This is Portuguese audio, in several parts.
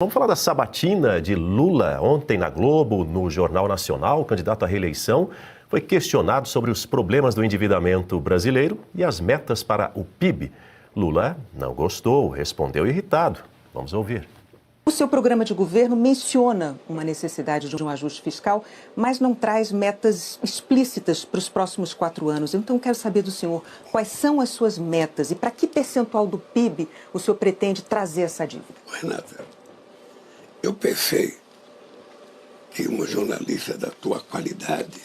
Vamos falar da sabatina de Lula. Ontem na Globo, no Jornal Nacional, o candidato à reeleição foi questionado sobre os problemas do endividamento brasileiro e as metas para o PIB. Lula não gostou, respondeu irritado. Vamos ouvir. O seu programa de governo menciona uma necessidade de um ajuste fiscal, mas não traz metas explícitas para os próximos 4 anos. Então, quero saber do senhor quais são as suas metas e para que percentual do PIB o senhor pretende trazer essa dívida? Renata, eu pensei que uma jornalista da tua qualidade,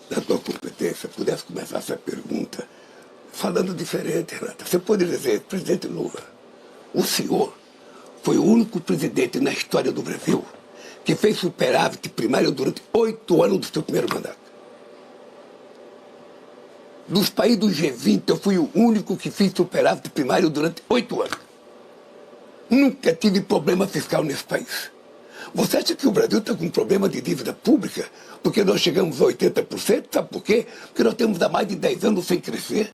da tua competência, pudesse começar essa pergunta falando diferente, Renata. Você pode dizer, presidente Lula, o senhor foi o único presidente na história do Brasil que fez superávit primário durante 8 anos do seu primeiro mandato. Dos países do G20, eu fui o único que fiz superávit primário durante 8 anos. Nunca tive problema fiscal nesse país. Você acha que o Brasil está com um problema de dívida pública? Porque nós chegamos a 80%? Sabe por quê? Porque nós temos há mais de 10 anos sem crescer.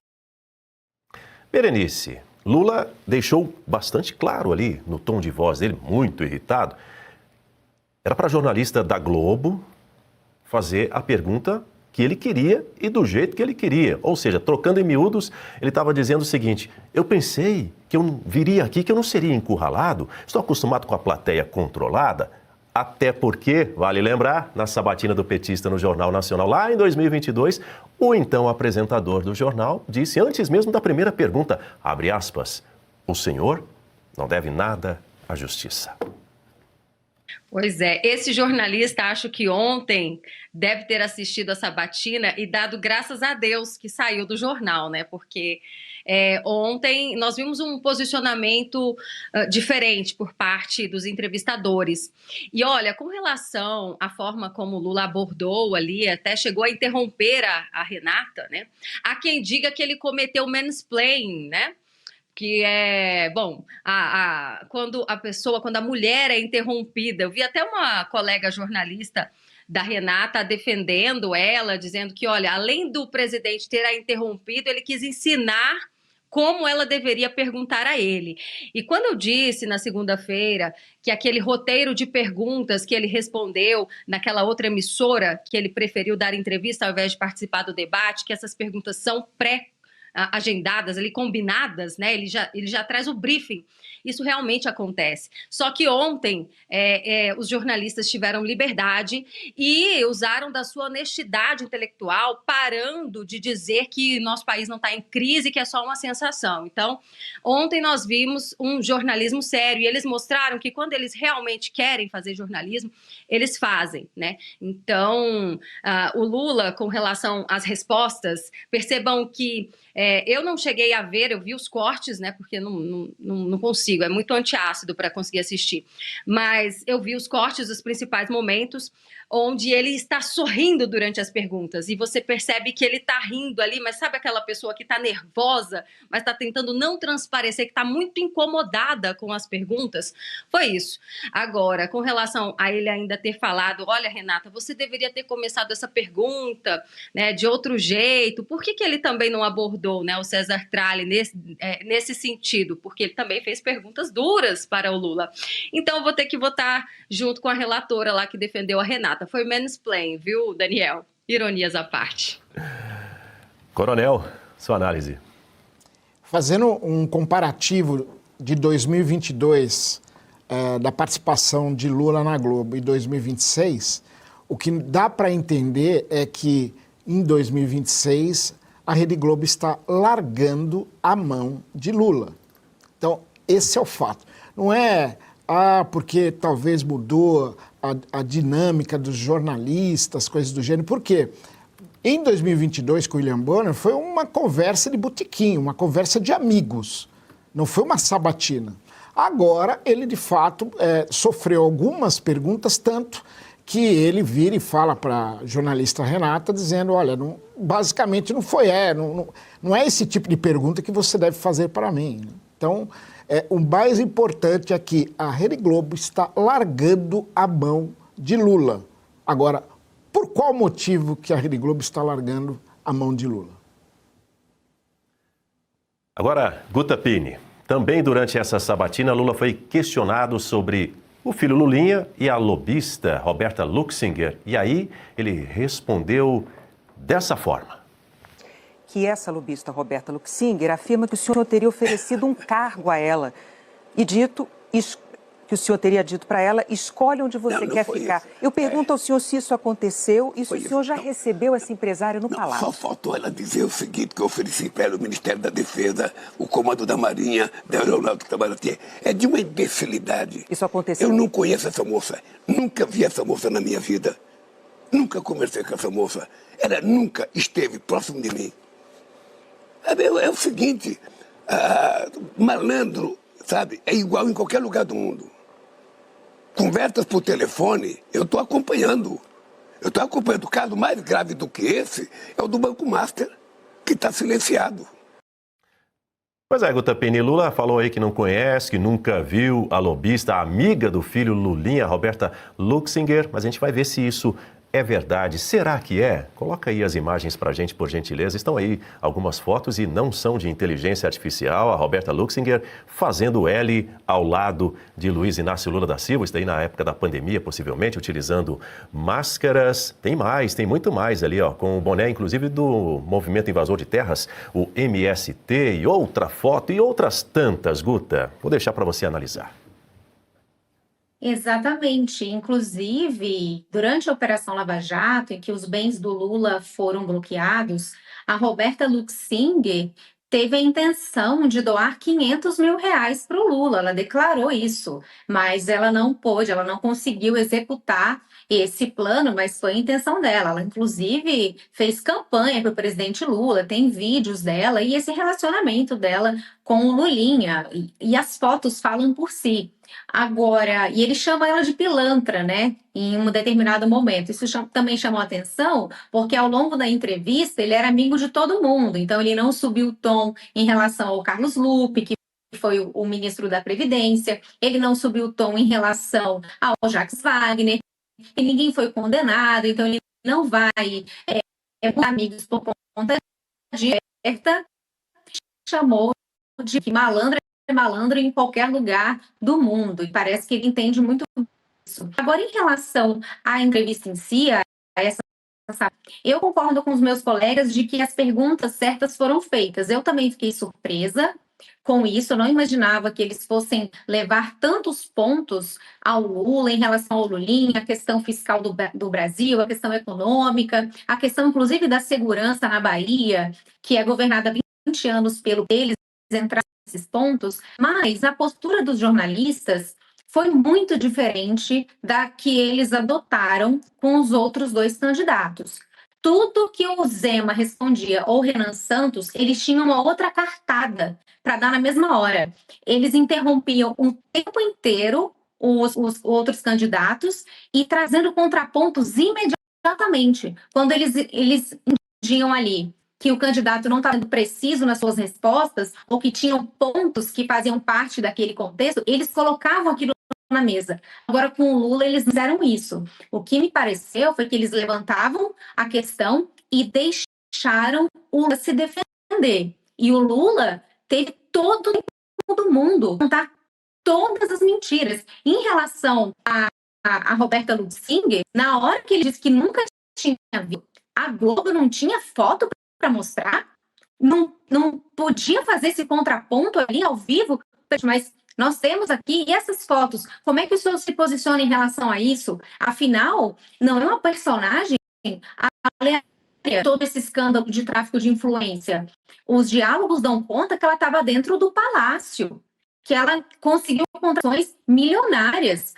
Berenice, Lula deixou bastante claro ali, no tom de voz dele, muito irritado. Era para a jornalista da Globo fazer a pergunta que ele queria e do jeito que ele queria. Ou seja, trocando em miúdos, ele estava dizendo o seguinte: eu pensei que eu viria aqui, que eu não seria encurralado, estou acostumado com a plateia controlada, até porque, vale lembrar, na sabatina do petista no Jornal Nacional, lá em 2022, o então apresentador do jornal disse, antes mesmo da primeira pergunta, abre aspas, o senhor não deve nada à justiça. Pois é, esse jornalista, acho que ontem deve ter assistido a sabatina e dado graças a Deus que saiu do jornal, né? Porque ontem nós vimos um posicionamento diferente por parte dos entrevistadores. E olha, com relação à forma como o Lula abordou ali, até chegou a interromper a Renata, né? Há quem diga que ele cometeu mansplaining, né? Que é, bom, quando a mulher é interrompida, eu vi até uma colega jornalista da Renata defendendo ela, dizendo que, olha, além do presidente ter a interrompido, ele quis ensinar como ela deveria perguntar a ele. E quando eu disse na segunda-feira que aquele roteiro de perguntas que ele respondeu naquela outra emissora, que ele preferiu dar entrevista ao invés de participar do debate, que essas perguntas são agendadas, ali combinadas, né? Ele já traz o briefing. Isso realmente acontece. Só que ontem os jornalistas tiveram liberdade e usaram da sua honestidade intelectual, parando de dizer que nosso país não está em crise, que é só uma sensação. Então, ontem nós vimos um jornalismo sério e eles mostraram que quando eles realmente querem fazer jornalismo, eles fazem, né? Então, o Lula, com relação às respostas, percebam que eu não cheguei a ver, eu vi os cortes, né? Porque não consigo, é muito antiácido para conseguir assistir. Mas eu vi os cortes dos principais momentos onde ele está sorrindo durante as perguntas. E você percebe que ele está rindo ali, mas sabe aquela pessoa que está nervosa, mas está tentando não transparecer, que está muito incomodada com as perguntas? Foi isso. Agora, com relação a ele ainda ter falado, olha, Renata, você deveria ter começado essa pergunta, né, de outro jeito. Por que ele também não abordou, né, o César Tralli nesse sentido? Porque ele também fez perguntas duras para o Lula. Então, eu vou ter que votar junto com a relatora lá que defendeu a Renata. Foi mansplaining, viu, Daniel? Ironias à parte. Coronel, sua análise. Fazendo um comparativo de 2022, da participação de Lula na Globo e 2026, o que dá para entender é que em 2026 a Rede Globo está largando a mão de Lula. Então, esse é o fato. Não é porque talvez mudou a dinâmica dos jornalistas, coisas do gênero. Por quê? Em 2022, com o William Bonner, foi uma conversa de botequim, uma conversa de amigos. Não foi uma sabatina. Agora, ele, de fato, sofreu algumas perguntas, tanto que ele vira e fala para a jornalista Renata, dizendo, olha, basicamente não foi, não é esse tipo de pergunta que você deve fazer para mim. Então, o mais importante é que a Rede Globo está largando a mão de Lula. Agora, por qual motivo que a Rede Globo está largando a mão de Lula? Agora, Guta Pini, também durante essa sabatina, Lula foi questionado sobre o filho Lulinha e a lobista Roberta Luxinger. E aí ele respondeu dessa forma. Que essa lobista, Roberta Luxinger, afirma que o senhor teria oferecido um cargo a ela e que o senhor teria dito para ela, escolhe onde você quer ficar. Isso. Eu pergunto ao senhor se isso aconteceu e se o senhor já Não. recebeu essa empresária no Não, palácio. só faltou ela dizer o seguinte, que eu ofereci para ela o Ministério da Defesa, o Comando da Marinha, da Aeronáutica da Marinha. É de uma imbecilidade. Isso aconteceu? Eu não conheço essa moça, nunca vi essa moça na minha vida. Nunca conversei com essa moça. Ela nunca esteve próximo de mim. É o seguinte, malandro, sabe, é igual em qualquer lugar do mundo. Conversas por telefone, eu estou acompanhando. Eu estou acompanhando. O caso mais grave do que esse é o do Banco Master, que está silenciado. Pois é, Guta Pini, Lula falou aí que não conhece, que nunca viu a lobista, a amiga do filho Lulinha, Roberta Luxinger, mas a gente vai ver se isso é verdade. Será que é? Coloca aí as imagens pra gente, por gentileza. Estão aí algumas fotos e não são de inteligência artificial. A Roberta Luxinger fazendo L ao lado de Luiz Inácio Lula da Silva. Isso daí na época da pandemia, possivelmente, utilizando máscaras. Tem mais, tem muito mais ali, ó, com o boné, inclusive, do Movimento Invasor de Terras, o MST, e outra foto e outras tantas, Guta. Vou deixar para você analisar. Exatamente. Inclusive, durante a Operação Lava Jato, em que os bens do Lula foram bloqueados, a Roberta Luxinger teve a intenção de doar 500 mil reais para o Lula. Ela declarou isso, mas ela não pôde, ela não conseguiu executar esse plano, mas foi a intenção dela. Ela, inclusive, fez campanha para o presidente Lula, tem vídeos dela e esse relacionamento dela com o Lulinha, e as fotos falam por si. Agora, e ele chama ela de pilantra, né? Em um determinado momento. Isso também chamou atenção, porque ao longo da entrevista ele era amigo de todo mundo. Então, ele não subiu o tom em relação ao Carlos Lupe, que foi o ministro da Previdência. Ele não subiu o tom em relação ao Jacques Wagner. E ninguém foi condenado. Então, ele não vai amigos por conta de Roberta. Chamou de que malandro é malandro em qualquer lugar do mundo, e parece que ele entende muito isso. Agora, em relação à entrevista em si, eu concordo com os meus colegas de que as perguntas certas foram feitas. Eu também fiquei surpresa com isso, eu não imaginava que eles fossem levar tantos pontos ao Lula em relação ao Lulinha, a questão fiscal do Brasil, a questão econômica, a questão, inclusive, da segurança na Bahia, que é governada há 20 anos pelo eles entrar nesses pontos, mas a postura dos jornalistas foi muito diferente da que eles adotaram com os outros dois candidatos. Tudo que o Zema respondia ou Renan Santos, eles tinham uma outra cartada para dar na mesma hora. Eles interrompiam o tempo inteiro os outros candidatos e trazendo contrapontos imediatamente. Quando eles entendiam ali que o candidato não estava sendo preciso nas suas respostas, ou que tinham pontos que faziam parte daquele contexto, eles colocavam aquilo na mesa. Agora, com o Lula, eles fizeram isso. O que me pareceu foi que eles levantavam a questão e deixaram o Lula se defender. E o Lula teve todo o mundo contar todas as mentiras. Em relação a Roberta Luxinger, na hora que ele disse que nunca tinha visto, a Globo não tinha foto para mostrar, não podia fazer esse contraponto ali ao vivo, mas nós temos aqui, e essas fotos, como é que o senhor se posiciona em relação a isso? Afinal, não é uma personagem aleatória, todo esse escândalo de tráfico de influência. Os diálogos dão conta que ela estava dentro do palácio, que ela conseguiu contratações milionárias.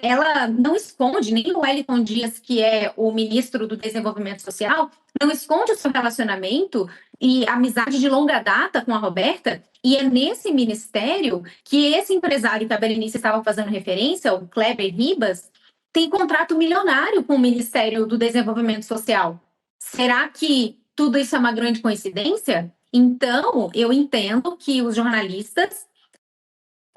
Ela não esconde, nem o Wellington Dias, que é o ministro do Desenvolvimento Social, não esconde o seu relacionamento e amizade de longa data com a Roberta, e é nesse ministério que esse empresário que a Berenice estava fazendo referência, o Kleber Ribas, tem contrato milionário com o Ministério do Desenvolvimento Social. Será que tudo isso é uma grande coincidência? Então, eu entendo que os jornalistas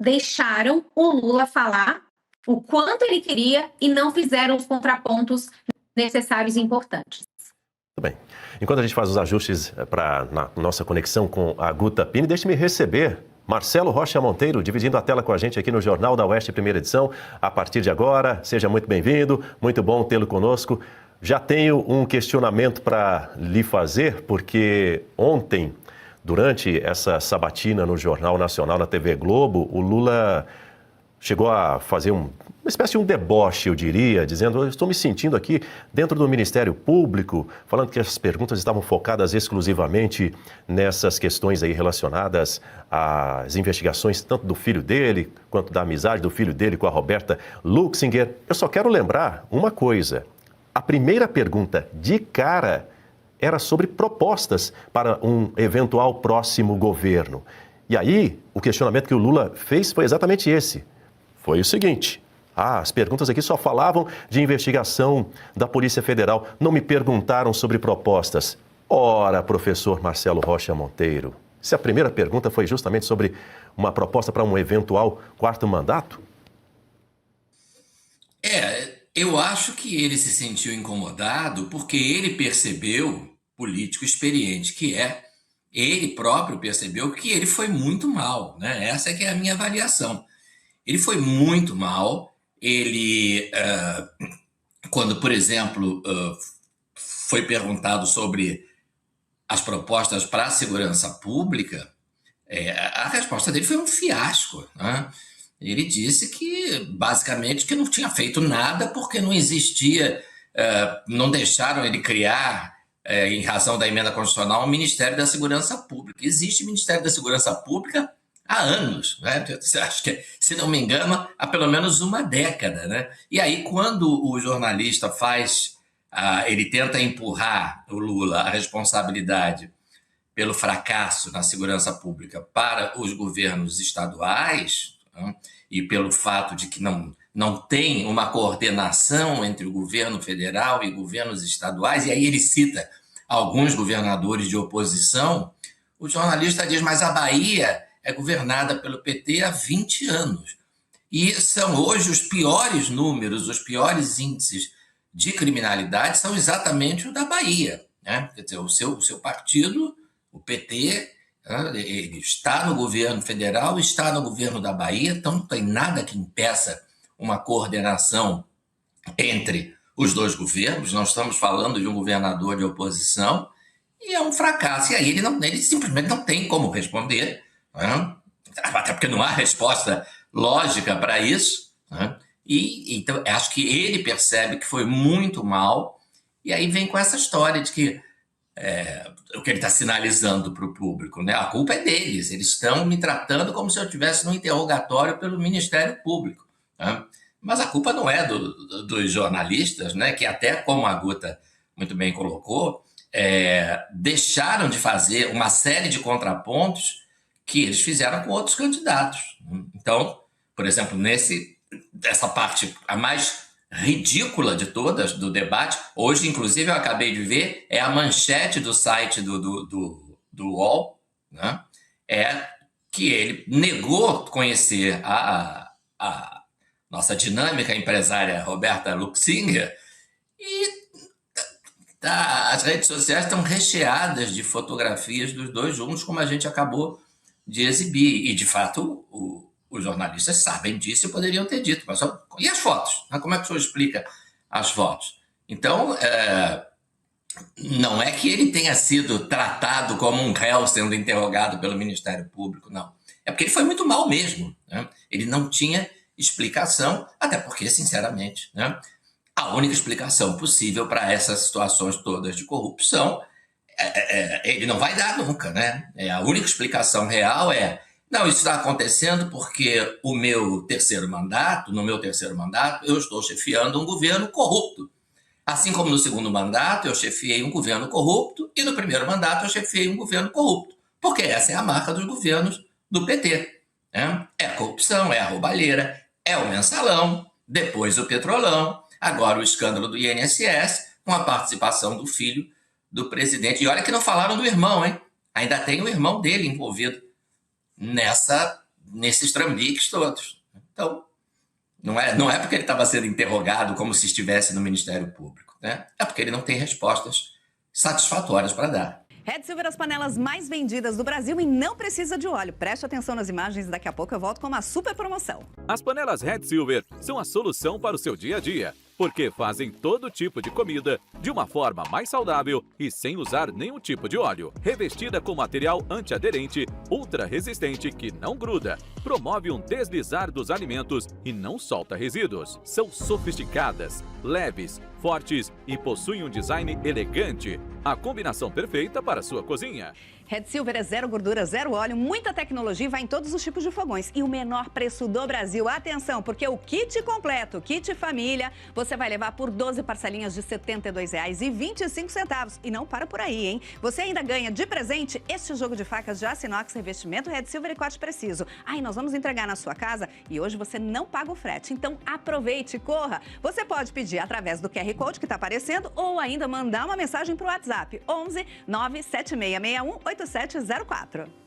deixaram o Lula falar o quanto ele queria e não fizeram os contrapontos necessários e importantes. Muito bem. Enquanto a gente faz os ajustes na nossa conexão com a Guta Pini, deixe-me receber Marcelo Rocha Monteiro, dividindo a tela com a gente aqui no Jornal da Oeste, primeira edição. A partir de agora, seja muito bem-vindo, muito bom tê-lo conosco. Já tenho um questionamento para lhe fazer, porque ontem, durante essa sabatina no Jornal Nacional, na TV Globo, o Lula chegou a fazer uma espécie de um deboche, eu diria, dizendo: eu estou me sentindo aqui dentro do Ministério Público, falando que as perguntas estavam focadas exclusivamente nessas questões aí relacionadas às investigações tanto do filho dele, quanto da amizade do filho dele com a Roberta Luxinger. Eu só quero lembrar uma coisa: a primeira pergunta de cara era sobre propostas para um eventual próximo governo. E aí, o questionamento que o Lula fez foi exatamente esse. Foi o seguinte: as perguntas aqui só falavam de investigação da Polícia Federal, não me perguntaram sobre propostas. Ora, professor Marcelo Rocha Monteiro, se a primeira pergunta foi justamente sobre uma proposta para um eventual quarto mandato? Eu acho que ele se sentiu incomodado porque ele percebeu, político experiente que é, ele próprio percebeu que ele foi muito mal, né? Essa é que é a minha avaliação. Ele foi muito mal. Ele, quando, por exemplo, foi perguntado sobre as propostas para a segurança pública, a resposta dele foi um fiasco, né? Ele disse que, basicamente, que não tinha feito nada porque não existia, não deixaram ele criar, em razão da emenda constitucional, o Ministério da Segurança Pública. Existe Ministério da Segurança Pública há anos, né? Acho que, se não me engano, há pelo menos uma década, né? E aí, quando o jornalista ele tenta empurrar o Lula a responsabilidade pelo fracasso na segurança pública para os governos estaduais, né? E pelo fato de que não tem uma coordenação entre o governo federal e governos estaduais, e aí ele cita alguns governadores de oposição, o jornalista diz: mas a Bahia é governada pelo PT há 20 anos. E são hoje os piores números, os piores índices de criminalidade são exatamente o da Bahia, né? Quer dizer, o seu partido, o PT, ele está no governo federal, está no governo da Bahia, então não tem nada que impeça uma coordenação entre os dois governos. Nós estamos falando de um governador de oposição e é um fracasso. E aí ele simplesmente não tem como responder, né? Até porque não há resposta lógica para isso, né? E então acho que ele percebe que foi muito mal, e aí vem com essa história de que o que ele está sinalizando para o público, né? A culpa é deles, eles estão me tratando como se eu estivesse num interrogatório pelo Ministério Público, né? Mas a culpa não é dos jornalistas, né? Que até, como a Guta muito bem colocou, deixaram de fazer uma série de contrapontos que eles fizeram com outros candidatos. Então, por exemplo, essa parte, a mais ridícula de todas do debate, hoje, inclusive, eu acabei de ver, é a manchete do site do UOL, né? Que ele negou conhecer a nossa dinâmica empresária Roberta Luxinger, e as redes sociais estão recheadas de fotografias dos dois juntos, como a gente acabou de exibir. E, de fato, os jornalistas sabem disso e poderiam ter dito. Mas e as fotos? Como é que o senhor explica as fotos? Então, não é que ele tenha sido tratado como um réu sendo interrogado pelo Ministério Público, não. É porque ele foi muito mal mesmo, né? Ele não tinha explicação, até porque, sinceramente, né, a única explicação possível para essas situações todas de corrupção, ele não vai dar nunca, né? A única explicação real não, isso está acontecendo porque no meu terceiro mandato, eu estou chefiando um governo corrupto. Assim como no segundo mandato eu chefiei um governo corrupto e no primeiro mandato eu chefiei um governo corrupto. Porque essa é a marca dos governos do PT, né? É a corrupção, é a roubalheira, é o mensalão, depois o petrolão, agora o escândalo do INSS, com a participação do filho do presidente. E olha que não falaram do irmão, hein? Ainda tem o irmão dele envolvido nesses trambiques todos. Então, não é porque ele estava sendo interrogado como se estivesse no Ministério Público, né? É porque ele não tem respostas satisfatórias para dar. Red Silver, as panelas mais vendidas do Brasil e não precisa de óleo. Preste atenção nas imagens, daqui a pouco eu volto com uma super promoção. As panelas Red Silver são a solução para o seu dia a dia, porque fazem todo tipo de comida de uma forma mais saudável e sem usar nenhum tipo de óleo. Revestida com material antiaderente, ultra resistente que não gruda, promove um deslizar dos alimentos e não solta resíduos. São sofisticadas, leves, fortes e possuem um design elegante. A combinação perfeita para a sua cozinha. Red Silver é zero gordura, zero óleo, muita tecnologia e vai em todos os tipos de fogões. E o menor preço do Brasil. Atenção, porque o kit completo, kit família, você vai levar por 12 parcelinhas de R$ 72,25. E não para por aí, hein? Você ainda ganha de presente este jogo de facas de aço inox, revestimento Red Silver e corte preciso. Aí nós vamos entregar na sua casa e hoje você não paga o frete. Então aproveite, corra. Você pode pedir através do QR Code que está aparecendo ou ainda mandar uma mensagem para o WhatsApp 11 97661 8704.